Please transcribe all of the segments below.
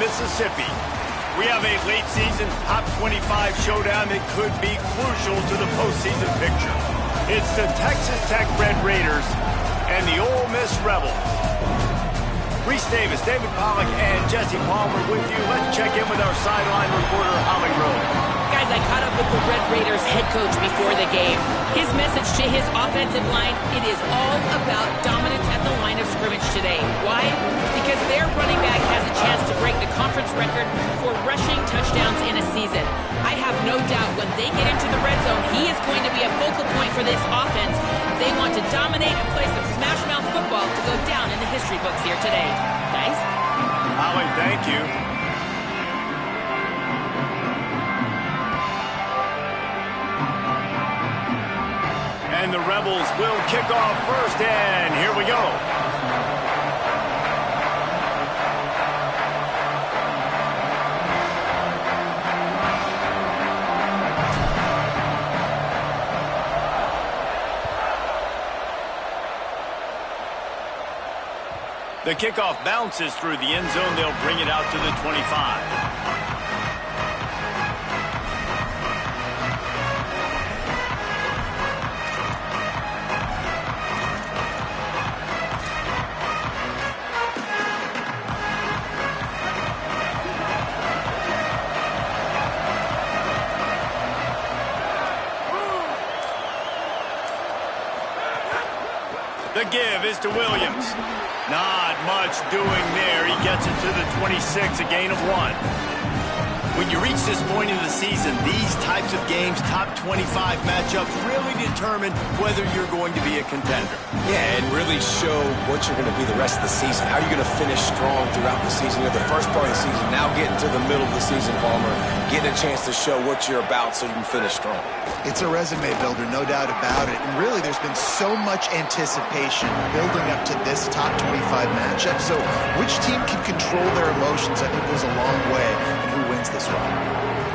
Mississippi. We have a late-season top 25 showdown that could be crucial to the postseason picture. It's the Texas Tech Red Raiders and the Ole Miss Rebels. Reese Davis, David Pollack, and Jesse Palmer with you. Let's check in with our sideline reporter, Holly Rowe. Guys, I caught up with the Red Raiders head coach before the game. His message to his offensive line, it is all about dominance at the line of scrimmage today. Why? Because their running back has a chance to break the conference record for rushing touchdowns in a season. I have no doubt when they get into the red zone, he is going to be a focal point for this offense. They want to dominate and play some smash-mouth football to go down in the history books here today. Guys? Holly, thank you. And the Rebels will kick off first, and here we go. The kickoff bounces through the end zone. They'll bring it out to the 25. The give is to Williams. Not much doing there. He gets it to the 26, a gain of 1. When you reach this point in the season, these types of games, top 25 matchups, really determine whether you're going to be a contender. Yeah, and really show what you're going to be the rest of the season. How are you going to finish strong throughout the season? You're the first part of the season, now getting to the middle of the season, Palmer. Getting a chance to show what you're about so you can finish strong. It's a resume builder, no doubt about it. And really, there's been so much anticipation building up to this top 25 matchup. So which team can control their emotions, I think, goes a long way in who wins this one.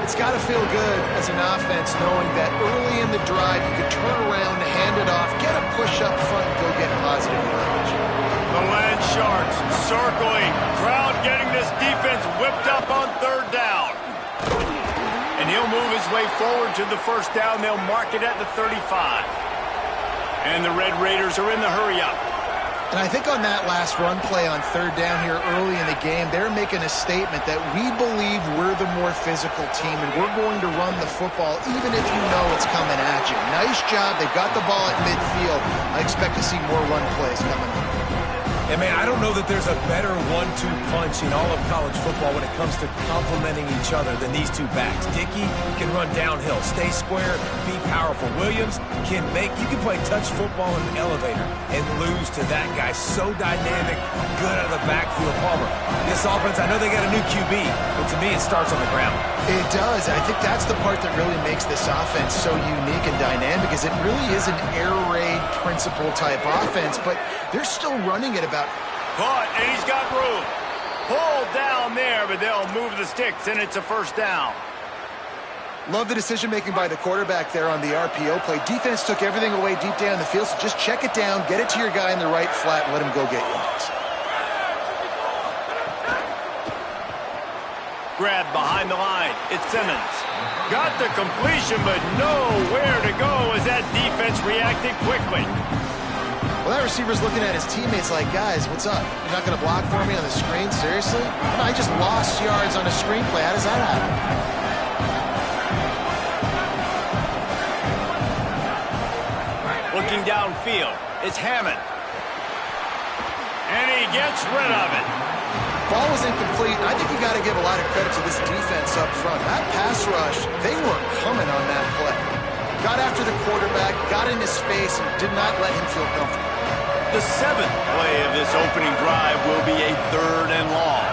It's got to feel good as an offense knowing that early in the drive, you could turn around, hand it off, get a push up front, and go get positive yardage. The Land Sharks circling. Crowd getting this defense whipped up on third down. And he'll move his way forward to the first down. They'll mark it at the 35. And the Red Raiders are in the hurry-up. And I think on that last run play on third down here early in the game, they're making a statement that we believe we're the more physical team and we're going to run the football even if you know it's coming at you. Nice job. They've got the ball at midfield. I expect to see more run plays coming up. And, man, I don't know that there's a better 1-2 punch in all of college football when it comes to complementing each other than these two backs. Dickey can run downhill, stay square, be powerful. Williams can play touch football in the elevator and lose to that guy. So dynamic, good out of the backfield. Palmer, this offense, I know they got a new QB, but to me it starts on the ground. It does. I think that's the part that really makes this offense so unique and dynamic is it really is an air raid principle type offense, but they're still running it about. Caught, and he's got room. Pulled down there, but they'll move the sticks, and it's a first down. Love the decision-making by the quarterback there on the RPO play. Defense took everything away deep down the field, so just check it down, get it to your guy in the right flat, and let him go get yards. Grab behind the line. It's Simmons. Got the completion, but nowhere to go as that defense reacted quickly. Well, that receiver's looking at his teammates like, guys, what's up? You're not going to block for me on the screen? Seriously? No, I just lost yards on a screenplay. How does that happen? Looking downfield, it's Hammond. And he gets rid of it. Ball was incomplete. I think you got to give a lot of credit to this defense up front. That pass rush, they were coming on that play. Got after the quarterback, got in his face, and did not let him feel comfortable. The 7th play of this opening drive will be a 3rd and long.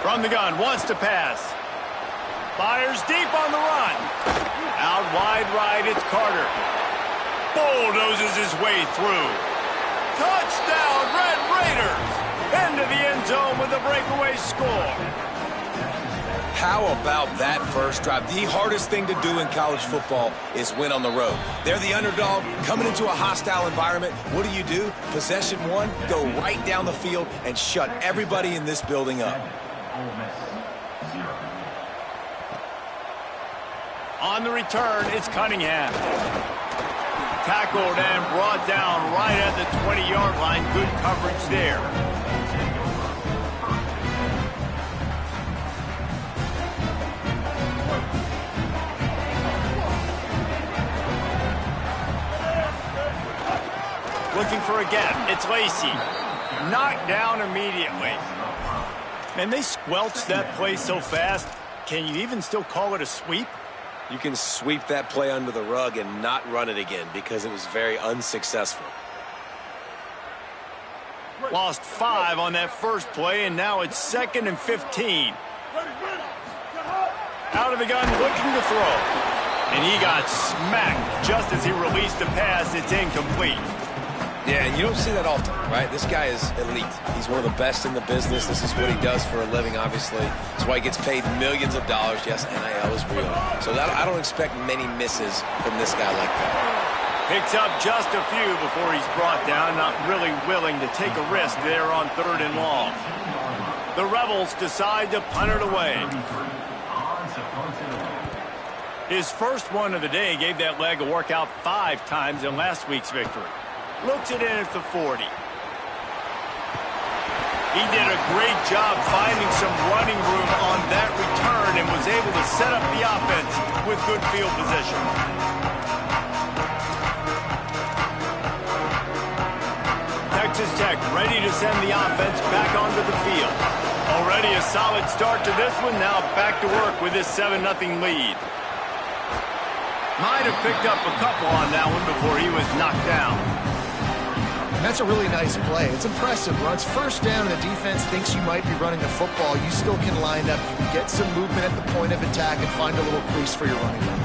From the gun, wants to pass. Fires deep on the run. Out wide right, it's Carter. Bulldozes his way through. Touchdown, Red Raiders! Into the end zone with a breakaway score. How about that first drive? The hardest thing to do in college football is win on the road. They're the underdog coming into a hostile environment. What do? Possession one, go right down the field and shut everybody in this building up. On the return, it's Cunningham. Tackled and brought down right at the 20-yard line. Good coverage there. Looking for a gap. It's Lacey. Knocked down immediately. And they squelched that play so fast. Can you even still call it a sweep? You can sweep that play under the rug and not run it again because it was very unsuccessful. Lost 5 on that first play, and now it's 2nd and 15. Out of the gun, looking to throw. And he got smacked just as he released the pass. It's incomplete. Yeah, and you don't see that often, right? This guy is elite. He's one of the best in the business. This is what he does for a living, obviously. That's why he gets paid millions of dollars. Yes, NIL is real. So I don't expect many misses from this guy like that. Picks up just a few before he's brought down, not really willing to take a risk there on 3rd and long. The Rebels decide to punt it away. His first one of the day gave that leg a workout 5 times in last week's victory. Looks it in at the 40. He did a great job finding some running room on that return and was able to set up the offense with good field position. Texas Tech ready to send the offense back onto the field. Already a solid start to this one. Now back to work with this 7-0 lead. Might have picked up a couple on that one before he was knocked down. And that's a really nice play. It's impressive. Once first down and the defense thinks you might be running the football, you still can line up. You can get some movement at the point of attack and find a little crease for your running back.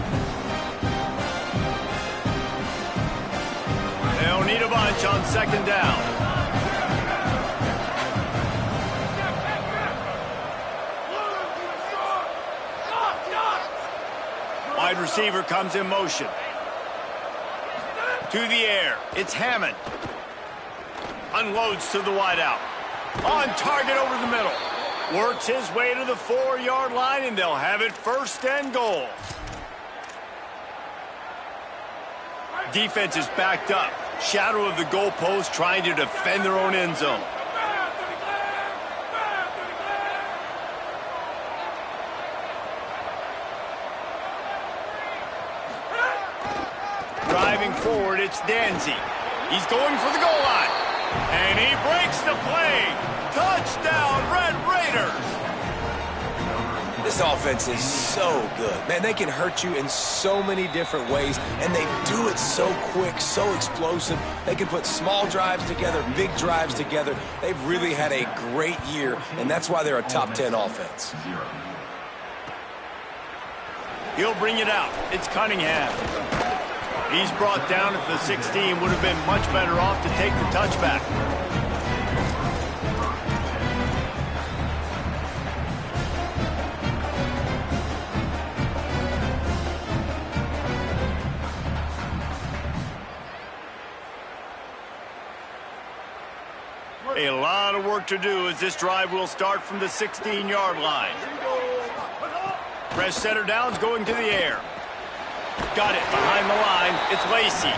They'll need a bunch on 2nd down. Wide receiver comes in motion. To the air. It's Hammond. Unloads to the wideout. On target over the middle. Works his way to the 4-yard line, and they'll have it 1st and goal. Defense is backed up. Shadow of the goalpost trying to defend their own end zone. Driving forward, it's Danzy. He's going for the goal line. And he breaks the play. Touchdown, Red Raiders. This offense is so good. Man, they can hurt you in so many different ways, and they do it so quick, so explosive. They can put small drives together, big drives together. They've really had a great year, and that's why they're a top 10 offense. He'll bring it out. It's Cunningham. He's brought down at the 16. Would have been much better off to take the touchback. A lot of work to do as this drive will start from the 16-yard line. Fresh center downs going to the air. Got it behind the line. It's Lacey.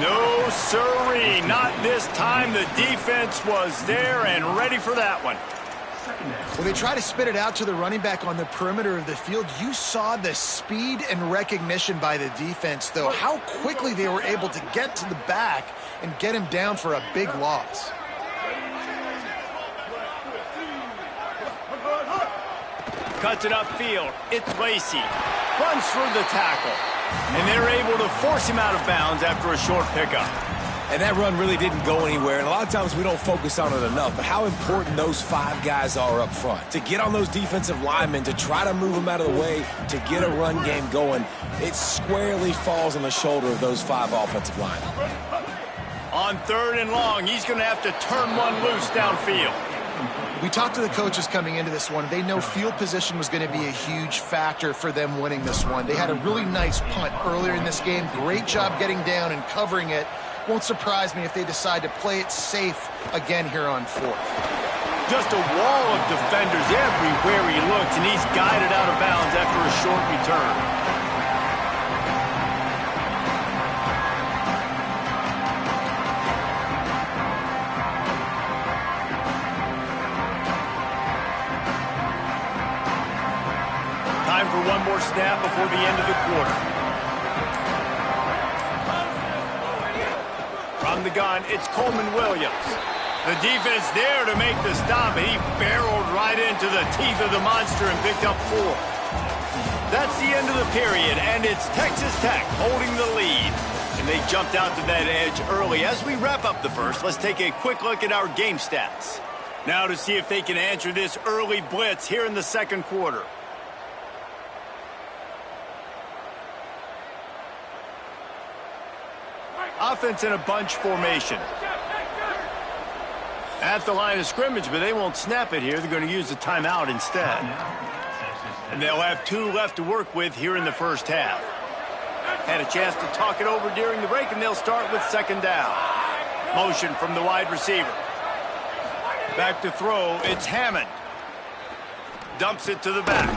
No siree, not this time. The defense was there and ready for that one. When they try to spit it out to the running back on the perimeter of the field, you saw the speed and recognition by the defense, though, how quickly they were able to get to the back and get him down for a big loss. Cuts it upfield. It's Lacey. Runs through the tackle. And they're able to force him out of bounds after a short pickup. And that run really didn't go anywhere. And a lot of times we don't focus on it enough. But how important those 5 guys are up front. To get on those defensive linemen, to try to move them out of the way, to get a run game going, it squarely falls on the shoulder of those 5 offensive linemen. On 3rd and long, he's going to have to turn one loose downfield. We talked to the coaches coming into this one. They know field position was going to be a huge factor for them winning this one. They had a really nice punt earlier in this game. Great job getting down and covering it. Won't surprise me if they decide to play it safe again here on fourth. Just a wall of defenders everywhere he looks, and he's guided out of bounds after a short return. Time for one more snap before the end of the quarter. From the gun, it's Coleman Williams. The defense there to make the stop, and he barreled right into the teeth of the monster and picked up 4. That's the end of the period, and it's Texas Tech holding the lead. And they jumped out to that edge early. As we wrap up the first, let's take a quick look at our game stats. Now to see if they can answer this early blitz here in the second quarter. Offense in a bunch formation. At the line of scrimmage, but they won't snap it here. They're going to use the timeout instead. And they'll have 2 left to work with here in the first half. Had a chance to talk it over during the break, and they'll start with second down. Motion from the wide receiver. Back to throw, it's Hammond. Dumps it to the back.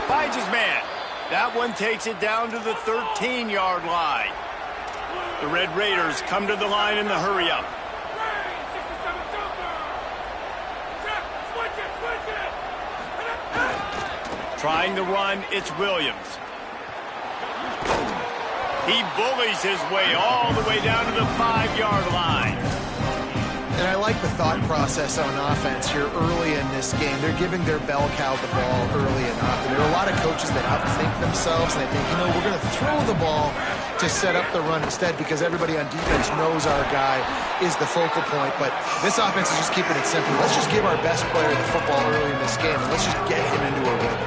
Finds his man. That one takes it down to the 13-yard line. The Red Raiders come to the line in the hurry-up. Trying to run, it's Williams. He bullies his way all the way down to the 5-yard line. And I like the thought process on offense here early in this game. They're giving their bell cow the ball early enough. And there are a lot of coaches that outthink themselves. And they think, you know, we're going to throw the ball to set up the run instead because everybody on defense knows our guy is the focal point. But this offense is just keeping it simple. Let's just give our best player the football early in this game, and let's just get him into a rhythm.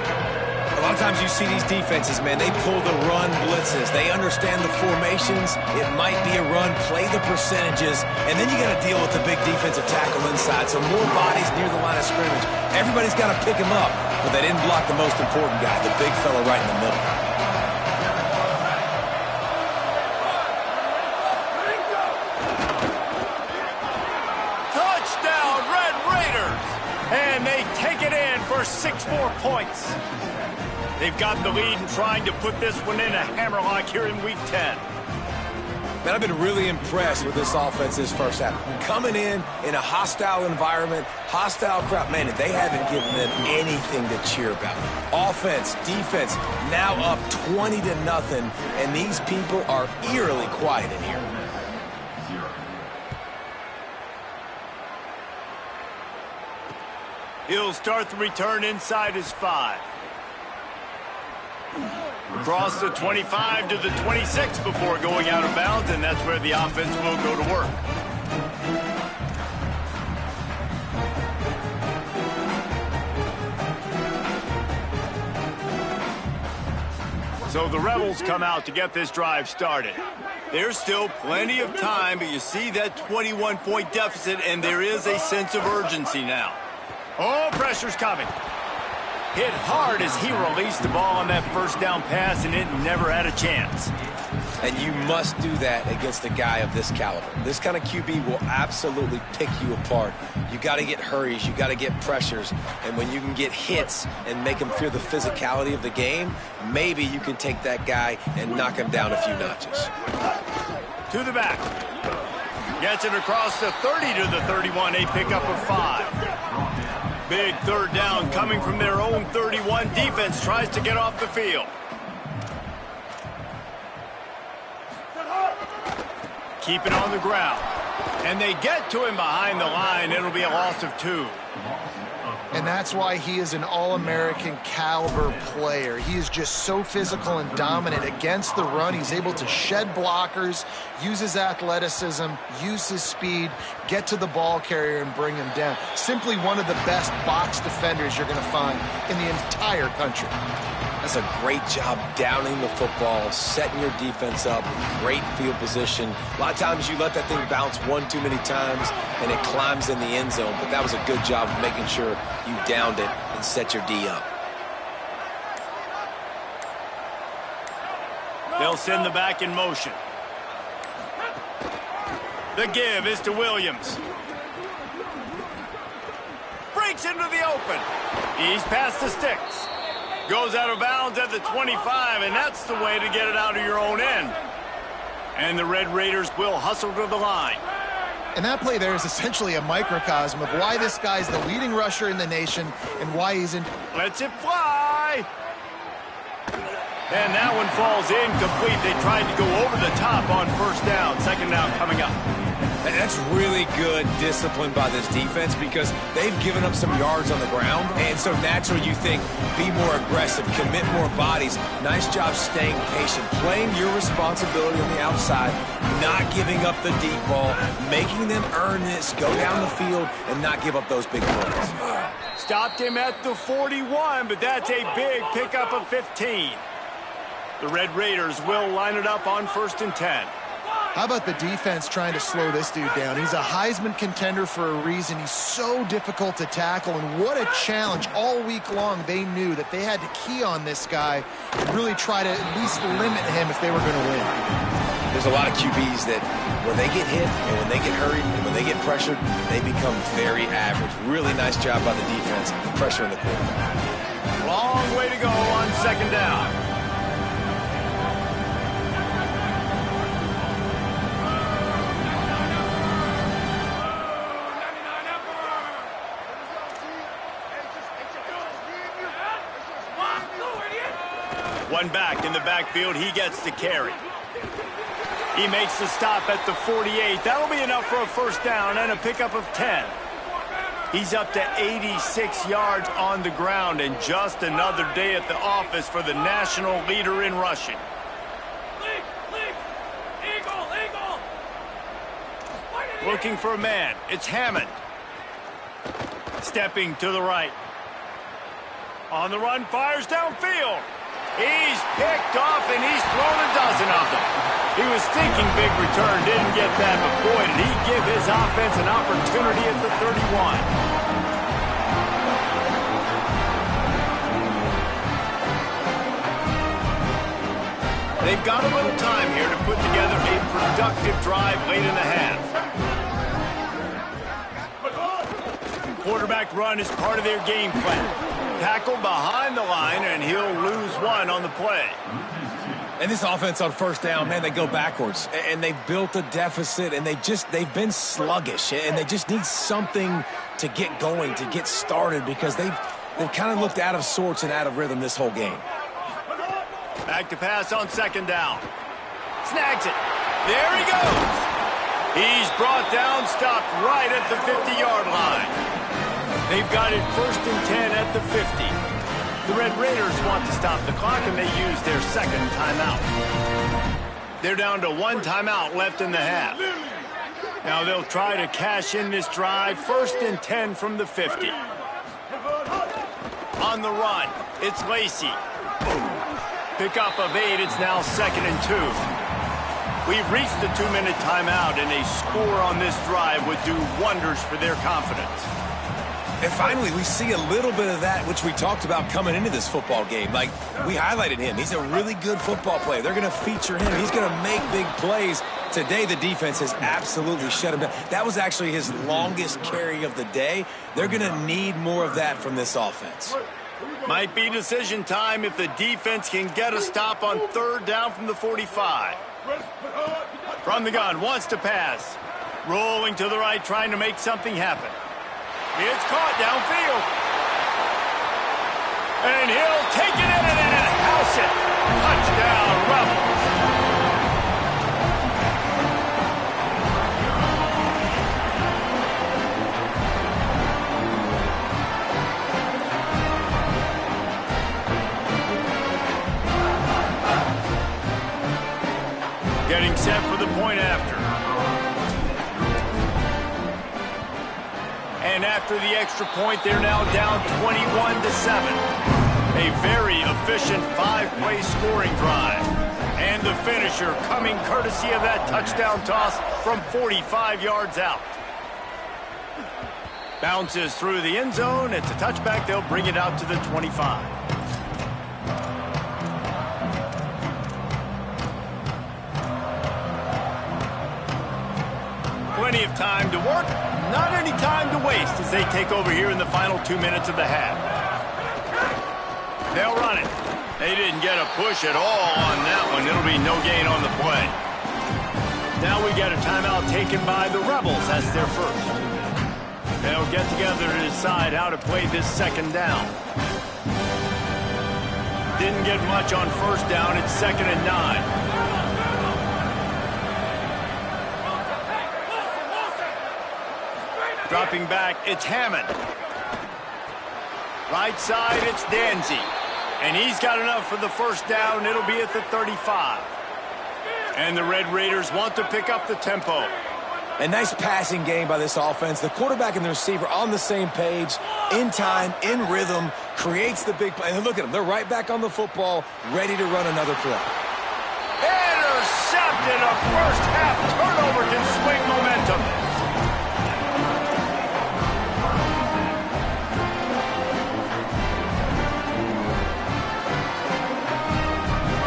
A lot of times you see these defenses, man, they pull the run blitzes. They understand the formations. It might be a run, play the percentages, and then you got to deal with the big defensive tackle inside. So more bodies near the line of scrimmage. Everybody's got to pick him up, but they didn't block the most important guy, the big fella right in the middle. Touchdown, Red Raiders! And they take it in for 6 more points. They've got the lead and trying to put this one in a hammerlock here in Week 10. Man, I've been really impressed with this offense this first half. Coming in a hostile environment, hostile crowd, man, they haven't given them anything to cheer about. Offense, defense, now up 20-0, and these people are eerily quiet in here. He'll start the return inside his 5. Across the 25 to the 26 before going out of bounds, and that's where the offense will go to work. So the Rebels come out to get this drive started. There's still plenty of time, but you see that 21-point deficit, and there is a sense of urgency now. Oh, pressure's coming. Hit hard as he released the ball on that first down pass, and it never had a chance. And you must do that against a guy of this caliber. This kind of QB will absolutely pick you apart. You got to get hurries, you got to get pressures, and when you can get hits and make him feel the physicality of the game, maybe you can take that guy and knock him down a few notches. To the back. Gets it across the 30 to the 31, a pickup of 5. Big third down coming from their own 31. Defense tries to get off the field. Keep it on the ground. And they get to him behind the line. It'll be a loss of 2. And that's why he is an All-American caliber player. He is just so physical and dominant against the run. He's able to shed blockers, use his athleticism, use his speed, get to the ball carrier and bring him down. Simply one of the best box defenders you're going to find in the entire country. That's a great job downing the football, setting your defense up, great field position. A lot of times you let that thing bounce one too many times and it climbs in the end zone, but that was a good job of making sure you downed it and set your D up. They'll send the back in motion. The give is to Williams. Breaks into the open. He's past the sticks. Goes out of bounds at the 25, and that's the way to get it out of your own end. And the Red Raiders will hustle to the line. And that play there is essentially a microcosm of why this guy's the leading rusher in the nation and why he's in. Lets it fly. And that one falls incomplete. They tried to go over the top on first down. Second down coming up. And that's really good discipline by this defense because they've given up some yards on the ground. And so naturally you think, be more aggressive, commit more bodies. Nice job staying patient, playing your responsibility on the outside, not giving up the deep ball, making them earn this, go down the field, and not give up those big plays. Stopped him at the 41, but that's a big pickup of 15. The Red Raiders will line it up on 1st and 10. How about the defense trying to slow this dude down? He's a Heisman contender for a reason. He's so difficult to tackle, and what a challenge. All week long, they knew that they had to key on this guy and really try to at least limit him if they were going to win. There's a lot of QBs that when they get hit and when they get hurried and when they get pressured, they become very average. Really nice job by the defense, pressuring the quarterback. Long way to go on 2nd down. One back in the backfield, he gets the carry. He makes the stop at the 48. That'll be enough for a first down and a pickup of 10. He's up to 86 yards on the ground, and just another day at the office for the national leader in rushing. Looking for a man. It's Hammond. Stepping to the right. On the run, fires downfield. He's picked off, and he's thrown a dozen of them. He was thinking big return, didn't get that, but boy, did he give his offense an opportunity at the 31. They've got a little time here to put together a productive drive late in the half. Quarterback run is part of their game plan. Tackle behind the line, and he'll lose one on the play. And this offense on first down, man, they go backwards. And they've built a deficit, and they've been sluggish. And they just need something to get going, to get started, because they've kind of looked out of sorts and out of rhythm this whole game. Back to pass on 2nd down. Snags it. There he goes. He's brought down, stopped right at the 50-yard line. They've got it 1st and 10 at the 50. The Red Raiders want to stop the clock, and they use their 2nd timeout. They're down to 1 timeout left in the half. Now they'll try to cash in this drive. 1st and 10 from the 50. On the run, it's Lacey. Pickup of 8. It's now 2nd and 2. We've reached the 2-minute timeout, and a score on this drive would do wonders for their confidence. And finally, we see a little bit of that, which we talked about coming into this football game. Like, we highlighted him. He's a really good football player. They're going to feature him. He's going to make big plays. Today, the defense has absolutely shut him down. That was actually his longest carry of the day. They're going to need more of that from this offense. Might be decision time if the defense can get a stop on 3rd down from the 45. From the gun, wants to pass. Rolling to the right, trying to make something happen. It's caught downfield. And he'll take it in and house it. Touchdown, Rebels. Getting set for the point after. And after the extra point, they're now down 21-7. A very efficient 5-play scoring drive. And the finisher coming courtesy of that touchdown toss from 45 yards out. Bounces through the end zone. It's a touchback. They'll bring it out to the 25. Plenty of time to work. Not any time to waste as they take over here in the final 2 minutes of the half. They'll run it. They didn't get a push at all on that one. It'll be no gain on the play. Now we got a timeout taken by the Rebels. That's their first. They'll get together to decide how to play this second down. Didn't get much on first down. It's 2nd and 9. Dropping back, it's Hammond. Right side, it's Danzy. And he's got enough for the first down. It'll be at the 35. And the Red Raiders want to pick up the tempo. A nice passing game by this offense. The quarterback and the receiver on the same page, in time, in rhythm, creates the big play. And look at them. They're right back on the football, ready to run another play. Intercepted. A first half turnover can swing momentum.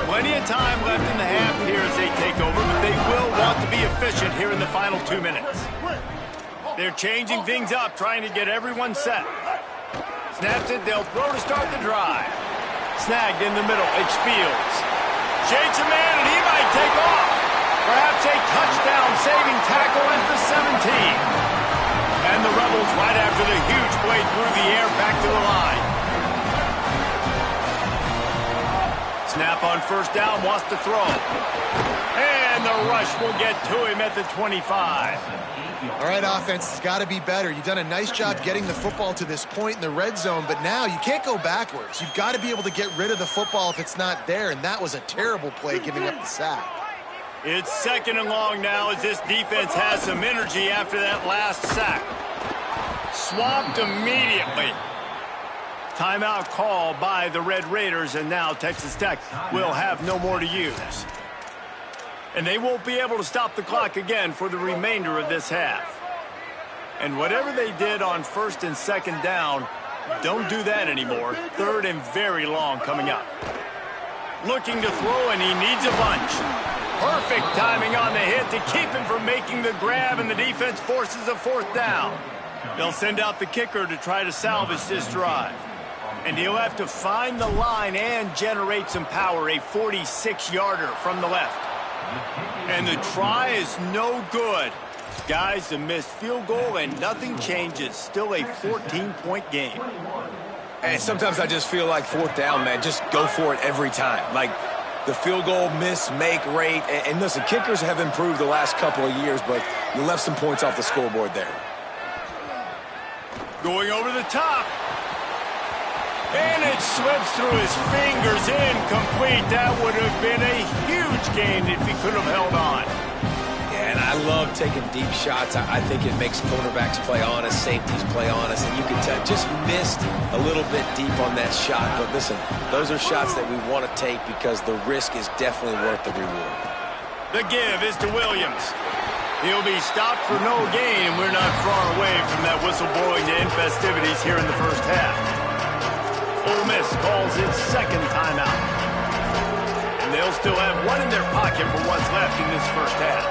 Plenty of time left in the half here as they take over, but they will want to be efficient here in the final 2 minutes. They're changing things up, trying to get everyone set. Snaps it, they'll throw to start the drive. Snagged in the middle, it's Fields. Shakes a man, and he might take off. Perhaps a touchdown-saving tackle at the 17. And the Rebels right after the huge play through the air back to the line. Snap on first down, wants to throw. And the rush will get to him at the 25. All right, offense, it's got to be better. You've done a nice job getting the football to this point in the red zone, but now you can't go backwards. You've got to be able to get rid of the football if it's not there, and that was a terrible play giving up the sack. It's 2nd and long now as this defense has some energy after that last sack. Swamped immediately. Timeout call by the Red Raiders, and now Texas Tech will have no more to use. And they won't be able to stop the clock again for the remainder of this half. And whatever they did on 1st and 2nd down, don't do that anymore. 3rd and very long coming up. Looking to throw, and he needs a bunch. Perfect timing on the hit to keep him from making the grab, and the defense forces a 4th down. They'll send out the kicker to try to salvage this drive. And he'll have to find the line and generate some power, a 46-yarder from the left. And the try is no good. Guys, a missed field goal and nothing changes. Still a 14-point game. And sometimes I just feel like 4th down, man. Just go for it every time. Like the field goal miss-make rate. And listen, kickers have improved the last couple of years, but you left some points off the scoreboard there. Going over the top. And it slips through his fingers, incomplete. That would have been a huge gain if he could have held on. Yeah, and I love taking deep shots. I think it makes cornerbacks play honest, safeties play honest, and you can tell just missed a little bit deep on that shot. But listen, those are shots that we want to take because the risk is definitely worth the reward. The give is to Williams. He'll be stopped for no gain, and we're not far away from that whistle blowing to end festivities here in the first half. Ole Miss calls its 2nd timeout. And they'll still have one in their pocket for what's left in this first half.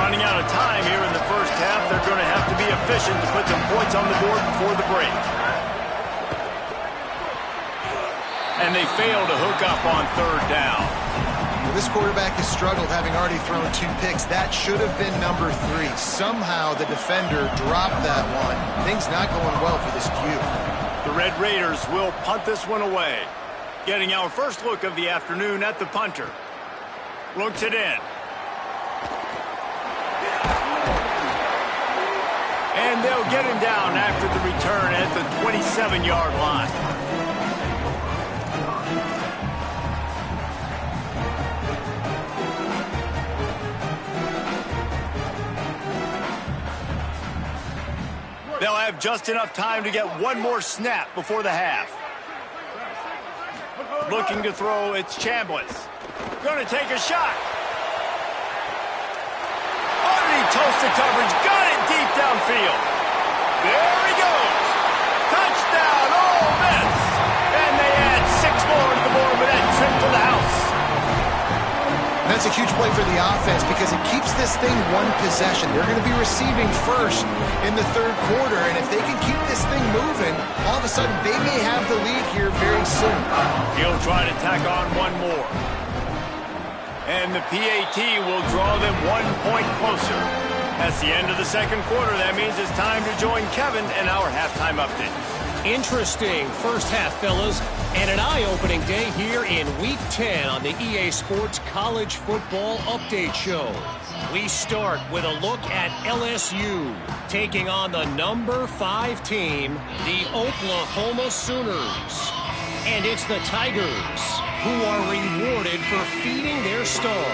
Running out of time here in the first half, they're going to have to be efficient to put some points on the board before the break. And they fail to hook up on 3rd down. This quarterback has struggled, having already thrown 2 picks. That should have been number 3. Somehow the defender dropped that one. Things not going well for this Q. The Red Raiders will punt this one away. Getting our first look of the afternoon at the punter. Looks it in. And they'll get him down after the return at the 27-yard line. They'll have just enough time to get one more snap before the half. Looking to throw, it's Chambliss. Going to take a shot. Underneath toasted coverage, got it deep downfield. There he goes. Touchdown, Ole Miss. And they add 6 more to the board with that trip to the house. That's a huge play for the offense because it keeps this thing one possession. They're going to be receiving first in the third quarter, and if they can keep this thing moving, all of a sudden they may have the lead here very soon. He'll try to tack on one more. And the PAT will draw them 1 point closer. That's the end of the second quarter. That means it's time to join Kevin in our halftime update. Interesting first half, fellas, and an eye-opening day here in Week 10 on the EA Sports College Football Update Show. We start with a look at LSU taking on the number 5 team, the Oklahoma Sooners. And it's the Tigers who are rewarded for feeding their star.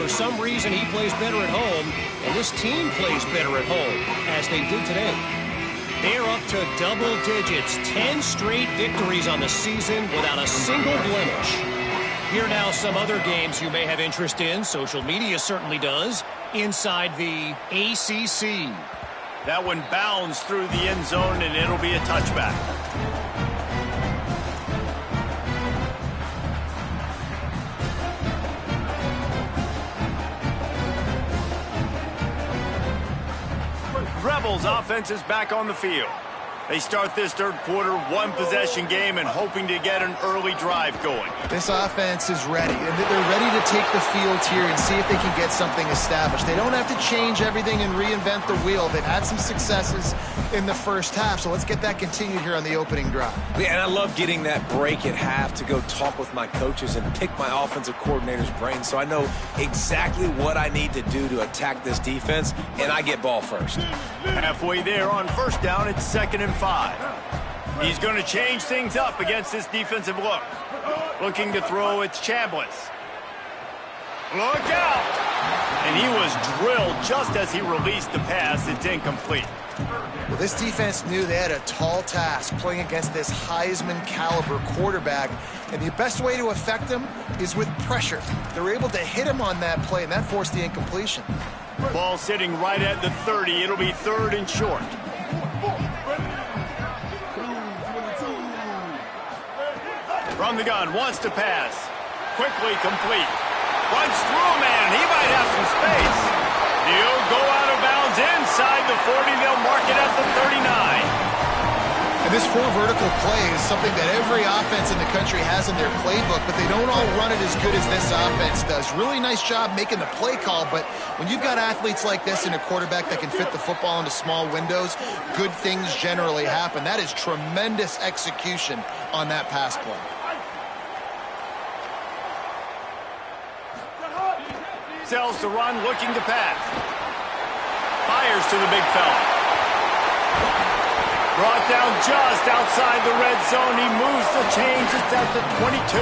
For some reason, he plays better at home, and this team plays better at home, as they did today. They're up to double digits, 10 straight victories on the season without a single blemish. Here now some other games you may have interest in. Social media certainly does. Inside the ACC. That one bounds through the end zone, and it'll be a touchback. Rebels offense is back on the field. They start this third quarter one-possession game and hoping to get an early drive going. This offense is ready, and they're ready to take the field here and see if they can get something established. They don't have to change everything and reinvent the wheel. They've had some successes in the first half, so let's get that continued here on the opening drive. Yeah, and I love getting that break at half to go talk with my coaches and pick my offensive coordinator's brain so I know exactly what I need to do to attack this defense, and I get ball first. Halfway there on first down, it's 2nd and 5. He's going to change things up against this defensive look. Looking to throw, it's Chambliss. Look out! And he was drilled just as he released the pass. It's incomplete. Well, this defense knew they had a tall task playing against this Heisman caliber quarterback, and the best way to affect him is with pressure. They were able to hit him on that play, and that forced the incompletion. Ball sitting right at the 30. It'll be 3rd and short. From the gun, wants to pass. Quickly complete. Runs through a man. He might have some space. He'll go out of bounds inside the 40. They'll mark it at the 39. And this 4 vertical play is something that every offense in the country has in their playbook, but they don't all run it as good as this offense does. Really nice job making the play call, but when you've got athletes like this and a quarterback that can fit the football into small windows, good things generally happen. That is tremendous execution on that pass play. Sells to run, looking to pass. Fires to the big fella. Brought down just outside the red zone. He moves the chains. It's at the 22.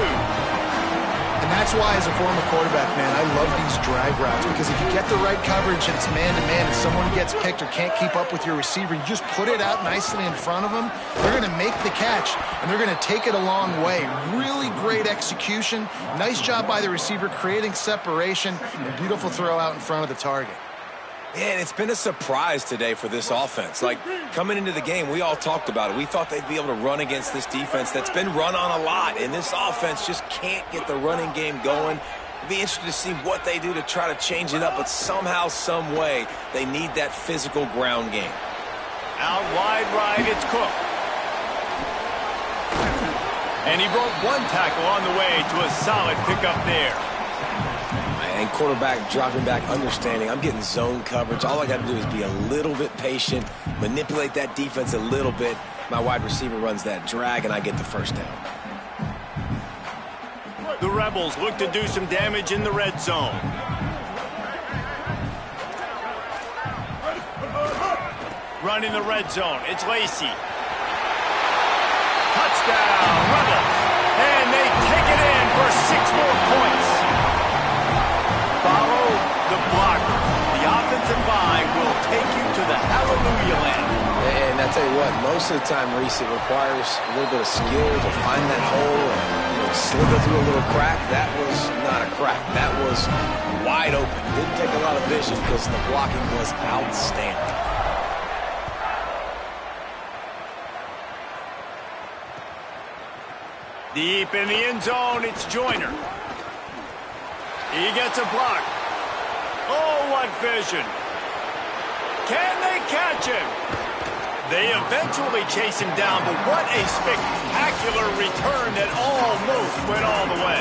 And that's why, as a former quarterback, man, I love these drag routes, because if you get the right coverage and it's man-to-man and someone gets picked or can't keep up with your receiver, you just put it out nicely in front of them. They're going to make the catch, and they're going to take it a long way. Really great execution. Nice job by the receiver creating separation, and beautiful throw out in front of the target. Man, it's been a surprise today for this offense. Like, coming into the game, we all talked about it. We thought they'd be able to run against this defense that's been run on a lot, and this offense just can't get the running game going. It'd be interesting to see what they do to try to change it up, but somehow, some way, they need that physical ground game. Out wide right, it's Cook. And he broke one tackle on the way to a solid pickup there. And quarterback dropping back, understanding I'm getting zone coverage. All I got to do is be a little bit patient, manipulate that defense a little bit. My wide receiver runs that drag, and I get the first down. The Rebels look to do some damage in the red zone. Running the red zone, it's Lacey. Touchdown, Rebels. And they take it in for 6 more points. Follow the blocker. The offensive line will take you to the hallelujah land. And I tell you what, most of the time, Reese, it requires a little bit of skill to find that hole and slither through a little crack. That was not a crack. That was wide open. Didn't take a lot of vision because the blocking was outstanding. Deep in the end zone, it's Joyner. He gets a block. Oh, what vision. Can they catch him? They eventually chase him down, but what a spectacular return that almost went all the way.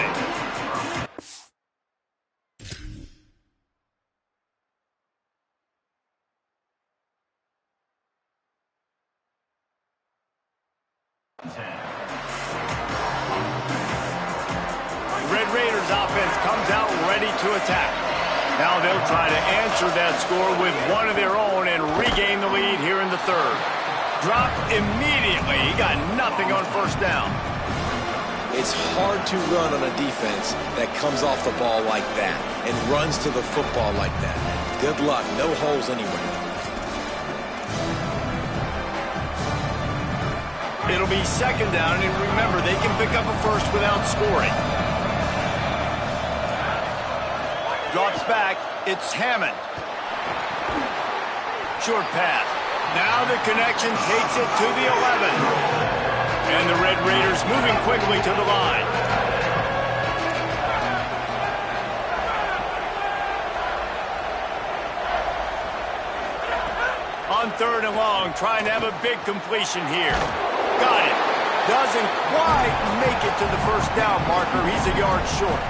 Red Raiders offense comes out ready to attack. Now they'll try to answer that score with one of their own and regain the lead here in the third. Dropped immediately. He got nothing on first down. It's hard to run on a defense that comes off the ball like that and runs to the football like that. Good luck. No holes anywhere. It'll be second down, and remember, they can pick up a first without scoring. Drops back. It's Hammond. Short pass. Now the connection takes it to the 11. And the Red Raiders moving quickly to the line. On third and long, trying to have a big completion here. Got it. Doesn't quite make it to the first down marker. He's a yard short.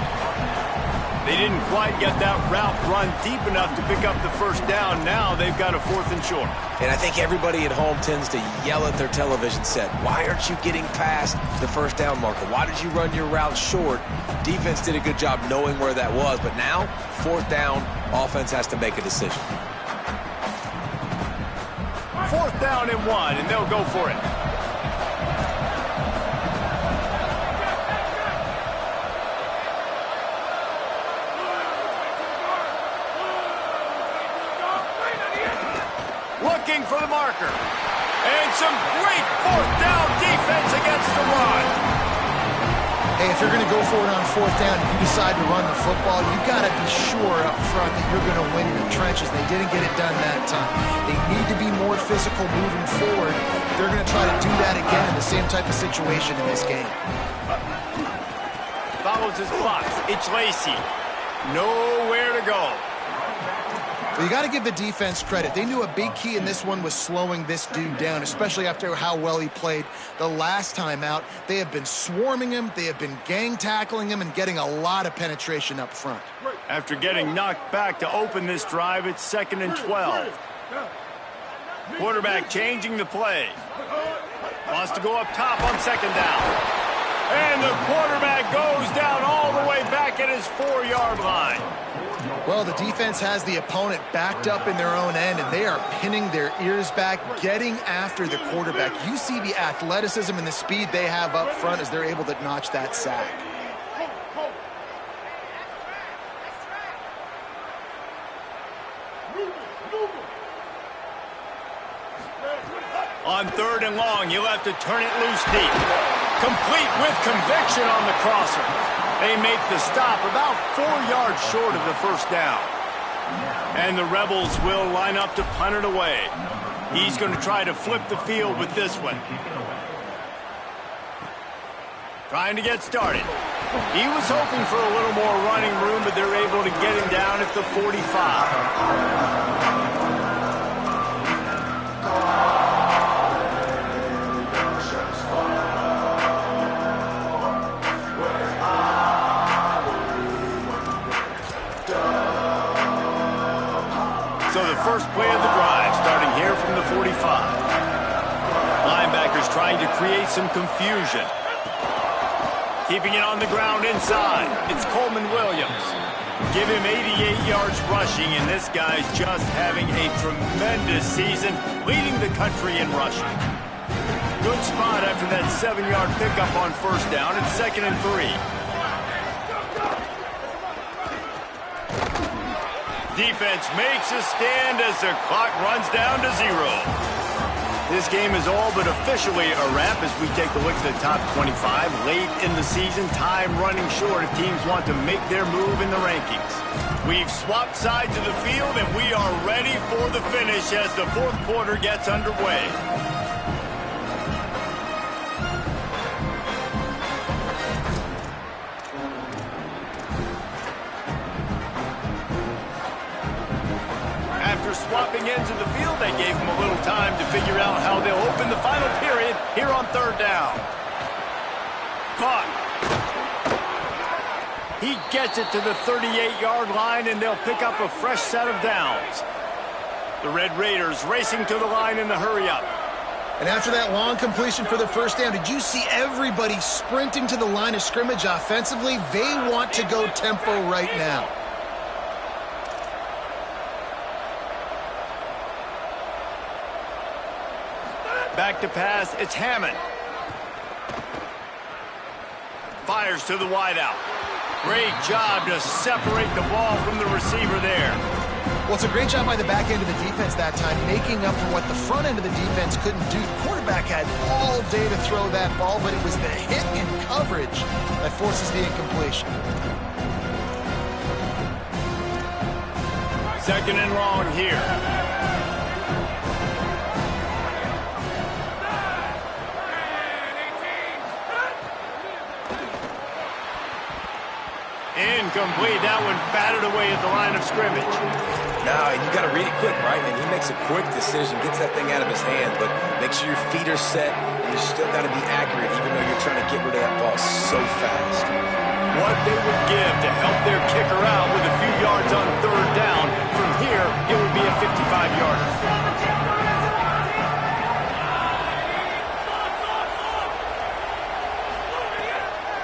They didn't quite get that route run deep enough to pick up the first down. Now they've got a fourth and short. And I think everybody at home tends to yell at their television set, why aren't you getting past the first down marker? Why did you run your route short? Defense did a good job knowing where that was, but now, fourth down, offense has to make a decision. Fourth down and 1, and they'll go for it. Looking for the marker. And some great fourth down defense against the run. Hey, if you're going to go for it on fourth down, if you decide to run the football, you've got to be sure up front that you're going to win in the trenches. They didn't get it done that time. They need to be more physical moving forward. They're going to try to do that again in the same type of situation in this game. Follows his blocks. It's Lacey. Nowhere to go. Well, you got to give the defense credit. They knew a big key in this one was slowing this dude down, especially after how well he played the last time out. They have been swarming him. They have been gang tackling him and getting a lot of penetration up front. After getting knocked back to open this drive, it's 2nd and 12. Quarterback changing the play. Wants to go up top on second down. And the quarterback goes down all the way back at his 4-yard line. Well, the defense has the opponent backed up in their own end, and they are pinning their ears back, getting after the quarterback. You see the athleticism and the speed they have up front as they're able to notch that sack. On third and long, you'll have to turn it loose deep. Complete with conviction on the crosser. They make the stop about 4 yards short of the first down. And the Rebels will line up to punt it away. He's going to try to flip the field with this one. Trying to get started. He was hoping for a little more running room, but they're able to get him down at the 45. So the first play of the drive, starting here from the 45. Linebackers trying to create some confusion. Keeping it on the ground inside. It's Coleman Williams. Give him 88 yards rushing, and this guy's just having a tremendous season, leading the country in rushing. Good spot after that 7-yard pickup on first down. It's 2nd and 3. Defense makes a stand as the clock runs down to 0. This game is all but officially a wrap as we take a look at the top 25 late in the season. Time running short if teams want to make their move in the rankings. We've swapped sides of the field and we are ready for the finish as the fourth quarter gets underway. After swapping ends of the field, they gave him a little time to figure out how they'll open the final period here on third down. Caught. He gets it to the 38-yard line, and they'll pick up a fresh set of downs. The Red Raiders racing to the line in the hurry-up. And after that long completion for the first down, did you see everybody sprinting to the line of scrimmage offensively? They want to go tempo right now. Back to pass, it's Hammond. Fires to the wideout. Great job to separate the ball from the receiver there. Well, it's a great job by the back end of the defense that time, making up for what the front end of the defense couldn't do. The quarterback had all day to throw that ball, but it was the hit in coverage that forces the incompletion. Second and long here. Incomplete. That one batted away at the line of scrimmage. Now, you got to read it quick, right? And he makes a quick decision, gets that thing out of his hand, but make sure your feet are set, and you still got to be accurate, even though you're trying to get rid of that ball so fast. What they would give to help their kicker out with a few yards on third down. From here, it would be a 55-yarder.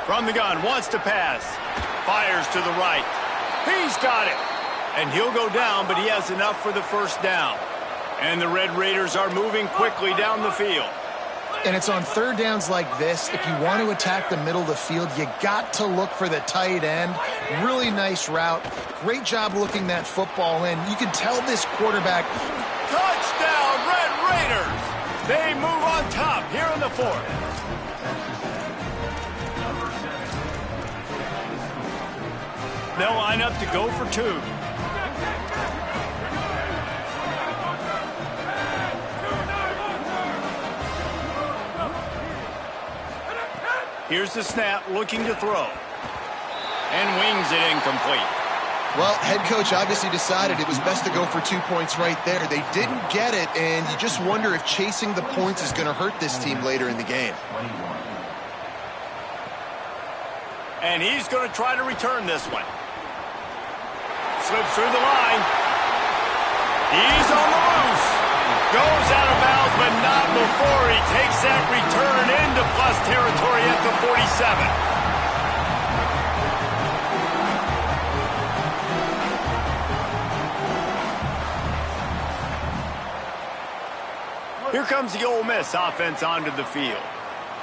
From the gun, wants to pass. Fires to the right. He's got it. And he'll go down, but he has enough for the first down. And the Red Raiders are moving quickly down the field. And it's on third downs like this. If you want to attack the middle of the field, you got to look for the tight end. Really nice route. Great job looking that football in. You can tell this quarterback. Touchdown, Red Raiders! They move on top here in the fourth. They'll line up to go for two. Here's the snap, looking to throw. And wings it incomplete. Well, head coach obviously decided it was best to go for 2 points right there. They didn't get it, and you just wonder if chasing the points is going to hurt this team later in the game. And he's going to try to return this one. Slips through the line. He's on the loose. Goes out of bounds, but not before he takes that return into plus territory at the 47. Here comes the Ole Miss offense onto the field.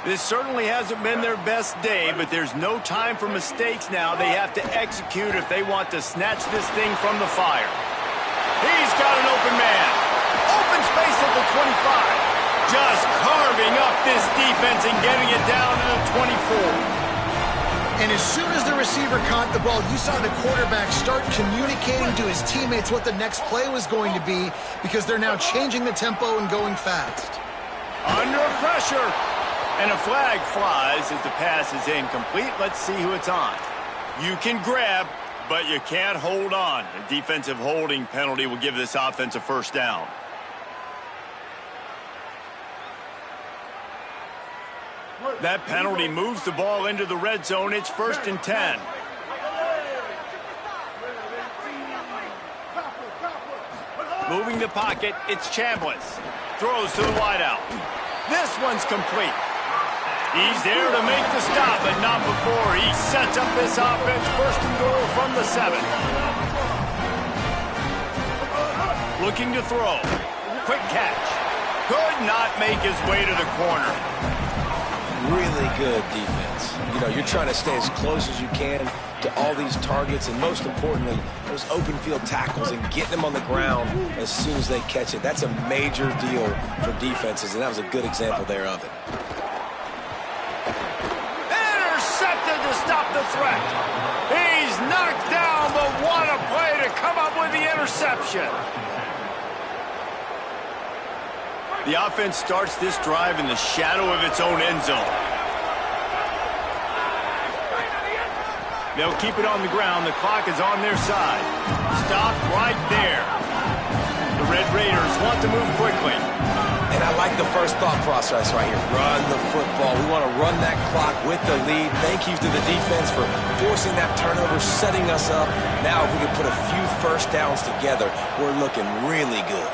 This certainly hasn't been their best day, but there's no time for mistakes now. They have to execute if they want to snatch this thing from the fire. He's got an open man. Open space at the 25. Just carving up this defense and getting it down to the 24. And as soon as the receiver caught the ball, you saw the quarterback start communicating to his teammates what the next play was going to be because they're now changing the tempo and going fast. Under pressure. And a flag flies as the pass is incomplete. Let's see who it's on. You can grab, but you can't hold on. A defensive holding penalty will give this offense a first down. That penalty moves the ball into the red zone. It's 1st and 10. Moving the pocket, it's Chambliss. Throws to the wideout. This one's complete. He's there to make the stop, but not before he sets up this offense. 1st and goal from the 7. Looking to throw. Quick catch. Could not make his way to the corner. Really good defense. You know, you're trying to stay as close as you can. to all these targets and, most importantly, those open field tackles and getting them on the ground as soon as they catch it. That's a major deal for defenses, and that was a good example there of it. Intercepted to stop the threat. He's knocked down, but what a play to come up with the interception. The offense starts this drive in the shadow of its own end zone. They'll keep it on the ground. The clock is on their side. Stop right there. The Red Raiders want to move quickly. And I like the first thought process right here. Run the football. We want to run that clock with the lead. Thank you to the defense for forcing that turnover, setting us up. Now if we can put a few first downs together, we're looking really good.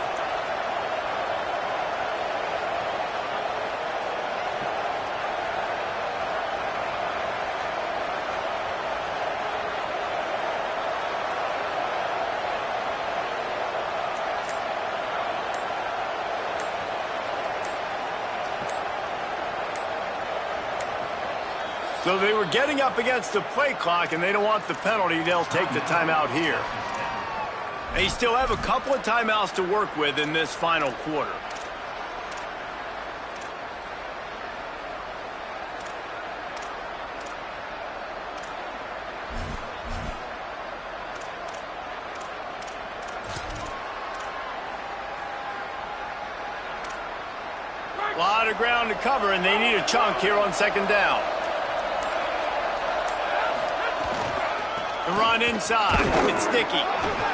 So they were getting up against the play clock, and they don't want the penalty. They'll take the timeout here. They still have a couple of timeouts to work with in this final quarter. A lot of ground to cover, and they need a chunk here on second down. The run inside. It's Dickey.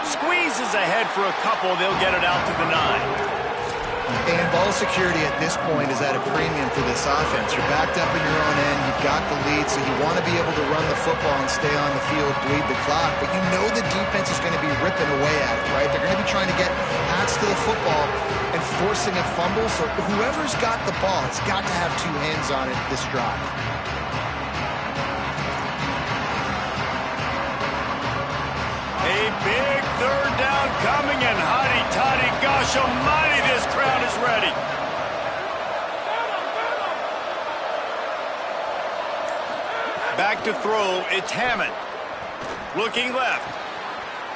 Squeezes ahead for a couple. They'll get it out to the 9. And ball security at this point is at a premium for this offense. You're backed up in your own end. You've got the lead, so you want to be able to run the football and stay on the field, bleed the clock. But you know the defense is going to be ripping away at it, right? They're going to be trying to get hats to the football and forcing a fumble. So whoever's got the ball has got to have two hands on it this drive. A big third down coming, and hotty-toddy, gosh almighty, this crowd is ready. Back to throw, it's Hammond. Looking left.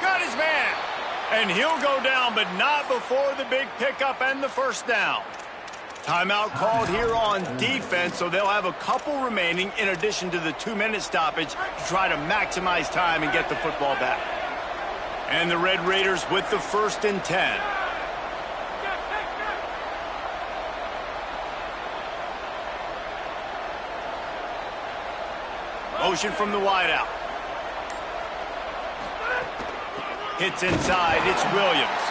Got his man. And he'll go down, but not before the big pickup and the first down. Timeout called here on defense, so they'll have a couple remaining in addition to the 2-minute stoppage to try to maximize time and get the football back. And the Red Raiders with the 1st and 10. Motion from the wideout. Hits inside, it's Williams.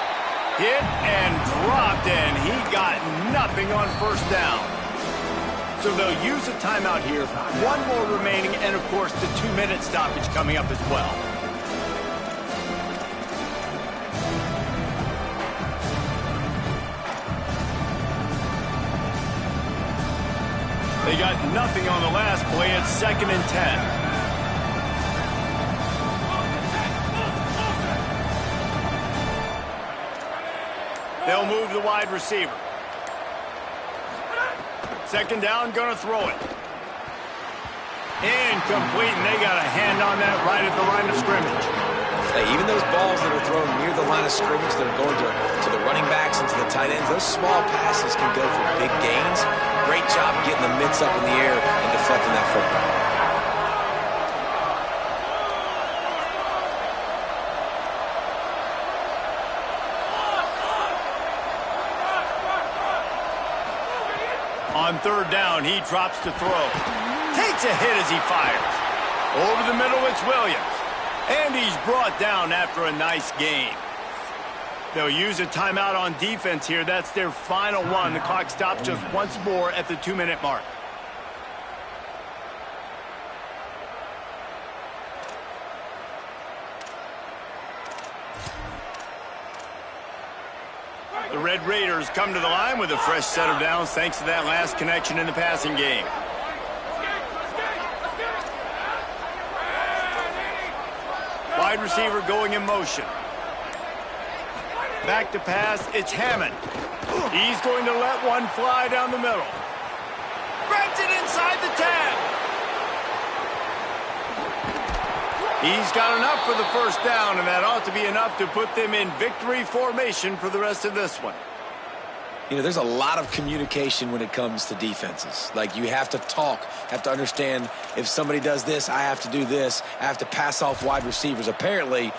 Hit and dropped, and he got nothing on first down. So they'll use a timeout here. One more remaining, and of course the 2-minute stoppage coming up as well. They got nothing on the last play. It's 2nd and 10. They'll move the wide receiver. 2nd down, gonna throw it. Incomplete, and they got a hand on that right at the line of scrimmage. Hey, even those balls that are thrown near the line of scrimmage that are going to the running backs and to the tight ends, those small passes can go for big gains. Great job getting the mitts up in the air and deflecting that football. On 3rd down, he drops to throw. Takes a hit as he fires. Over the middle, it's Williams. And he's brought down after a nice gain. They'll use a timeout on defense here. That's their final one. The clock stops just once more at the 2-minute mark. The Red Raiders come to the line with a fresh set of downs thanks to that last connection in the passing game. Wide receiver going in motion. Back to pass, it's Hammond. He's going to let one fly down the middle. Grabs it inside the 10. He's got enough for the first down, and that ought to be enough to put them in victory formation for the rest of this one. You know, there's a lot of communication when it comes to defenses. Like, you have to talk, have to understand if somebody does this, I have to do this. I have to pass off wide receivers. Apparently,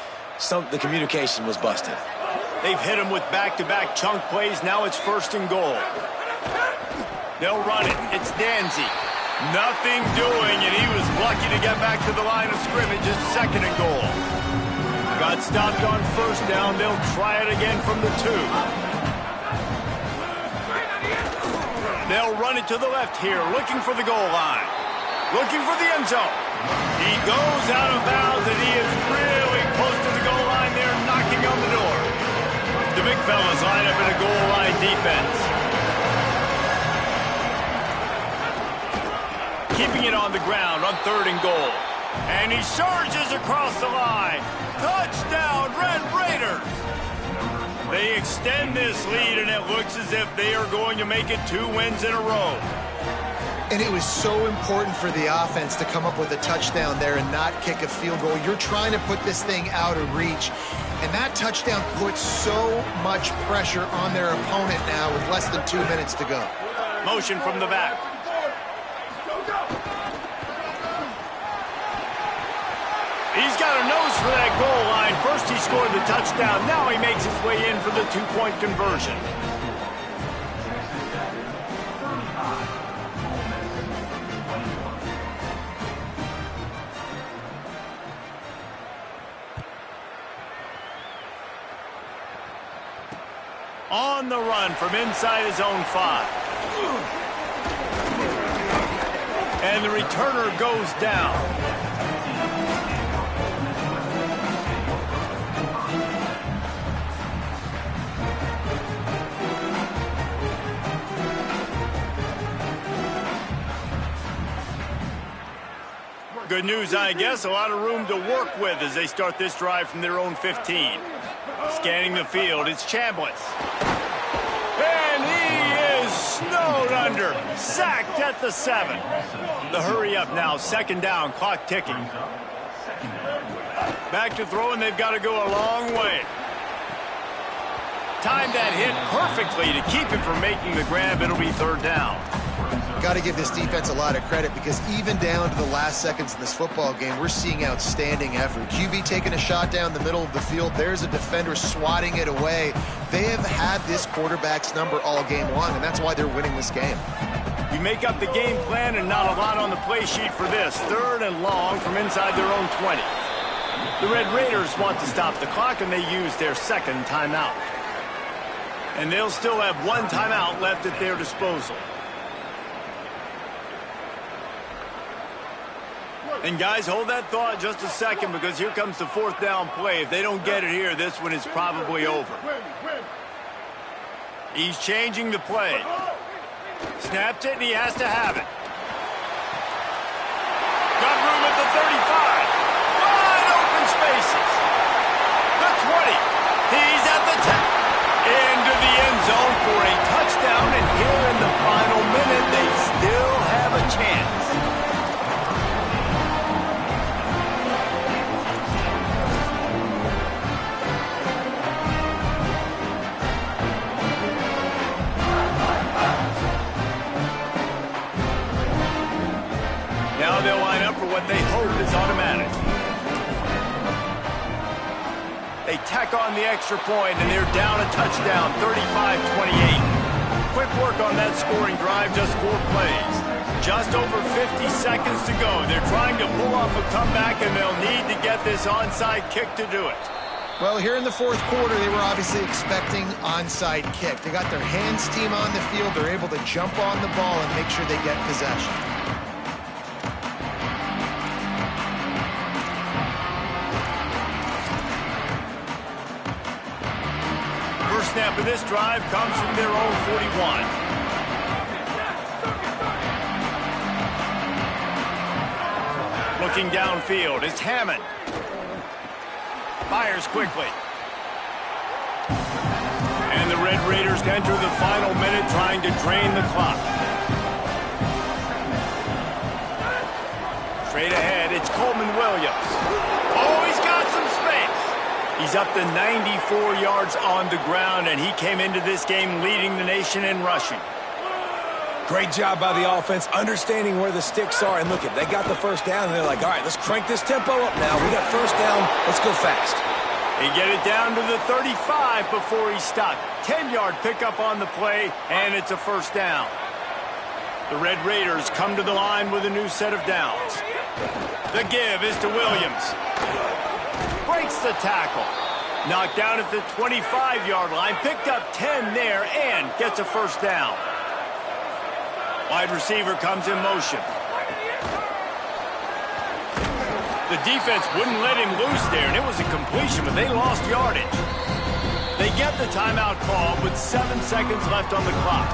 the communication was busted. They've hit him with back-to-back chunk plays. Now it's 1st and goal. They'll run it. It's Danzy. Nothing doing, and he was lucky to get back to the line of scrimmage. It's 2nd and goal. Got stopped on 1st down. They'll try it again from the 2. They'll run it to the left here, looking for the goal line. Looking for the end zone. He goes out of bounds, and he is really close to the goal line there, knocking on the door. The big fellas line up in a goal line defense. Keeping it on the ground on 3rd and goal. And he surges across the line. Touchdown, Red Raiders! They extend this lead, and it looks as if they are going to make it 2 wins in a row. And it was so important for the offense to come up with a touchdown there and not kick a field goal. You're trying to put this thing out of reach. And that touchdown puts so much pressure on their opponent now with less than 2 minutes to go. Motion from the back. He's got a nose for that goal line. First he scored the touchdown. Now he makes his way in for the 2-point conversion. On the run from inside his own 5. And the returner goes down. Good news, I guess. A lot of room to work with as they start this drive from their own 15. Scanning the field, it's Chambliss. And he is snowed under. Sacked at the 7. The hurry up now, 2nd down, clock ticking. Back to throw, and they've got to go a long way. Timed that hit perfectly to keep him from making the grab. It'll be 3rd down. Got to give this defense a lot of credit because even down to the last seconds in this football game, we're seeing outstanding effort. QB taking a shot down the middle of the field. There's a defender swatting it away. They have had this quarterback's number all game long, and that's why they're winning this game. You make up the game plan and not a lot on the play sheet for this. 3rd and long from inside their own 20. The Red Raiders want to stop the clock, and they use their 2nd timeout. And they'll still have 1 timeout left at their disposal. And guys, hold that thought just a second because here comes the 4th down play. If they don't get it here, this one is probably over. He's changing the play. Snapped it, and he has to have it. Got room at the 35. Wide open spaces. The 20. He's at the 10. Into the end zone for a touchdown, and here in the final minute, they still have a chance. Now they'll line up for what they hope is automatic. They tack on the extra point, and they're down a touchdown, 35-28. Quick work on that scoring drive, just 4 plays. Just over 50 seconds to go. They're trying to pull off a comeback, and they'll need to get this onside kick to do it. Well, here in the 4th quarter, they were obviously expecting onside kick. They got their hands team on the field. They're able to jump on the ball and make sure they get possession. Snap of this drive comes from their own 41. Looking downfield, it's Hammond. Fires quickly. And the Red Raiders enter the final minute trying to drain the clock. Straight ahead, it's Coleman Williams. He's up to 94 yards on the ground, and he came into this game leading the nation in rushing. Great job by the offense, understanding where the sticks are. And look, they got the first down, and they're like, all right, let's crank this tempo up now. We got first down. Let's go fast. He get it down to the 35 before he stopped. 10-yard pickup on the play, and it's a first down. The Red Raiders come to the line with a new set of downs. The give is to Williams. Breaks the tackle. Knocked down at the 25-yard line. Picked up 10 there and gets a first down. Wide receiver comes in motion. The defense wouldn't let him loose there, and it was a completion, but they lost yardage. They get the timeout call with 7 seconds left on the clock.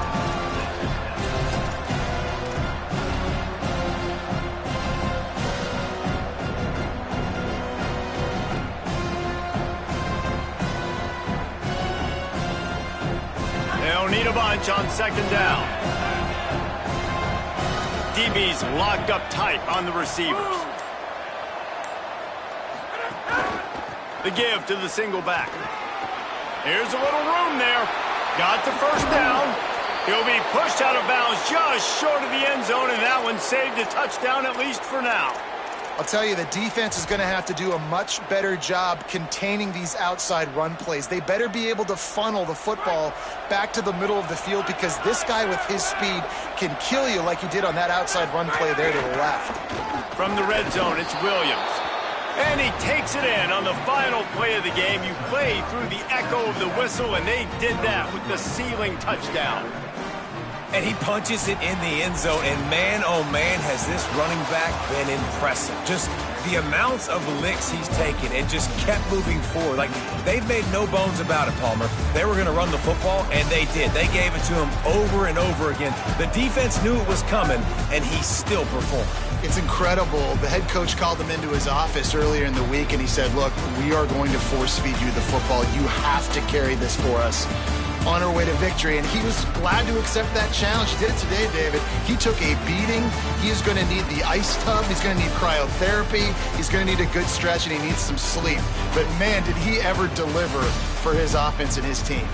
They'll need a bunch on second down. DB's locked up tight on the receivers. The give to the single back. Here's a little room there. Got the first down. He'll be pushed out of bounds just short of the end zone, and that one saved a touchdown at least for now. I'll tell you, the defense is going to have to do a much better job containing these outside run plays. They better be able to funnel the football back to the middle of the field, because this guy with his speed can kill you like he did on that outside run play there to the left. From the red zone, it's Williams. And he takes it in on the final play of the game. You play through the echo of the whistle, and they did that with the ceiling touchdown. And he punches it in the end zone, and man, oh man, has this running back been impressive. Just the amounts of licks he's taken and just kept moving forward. Like, they've made no bones about it, Palmer. They were going to run the football, and they did. They gave it to him over and over again. The defense knew it was coming, and he still performed. It's incredible. The head coach called him into his office earlier in the week, and he said, look, we are going to force feed you the football. You have to carry this for us on our way to victory. And he was glad to accept that challenge. He did it today, David. He took a beating. He is going to need the ice tub. He's going to need cryotherapy. He's going to need a good stretch, and he needs some sleep. But man, did he ever deliver for his offense and his team.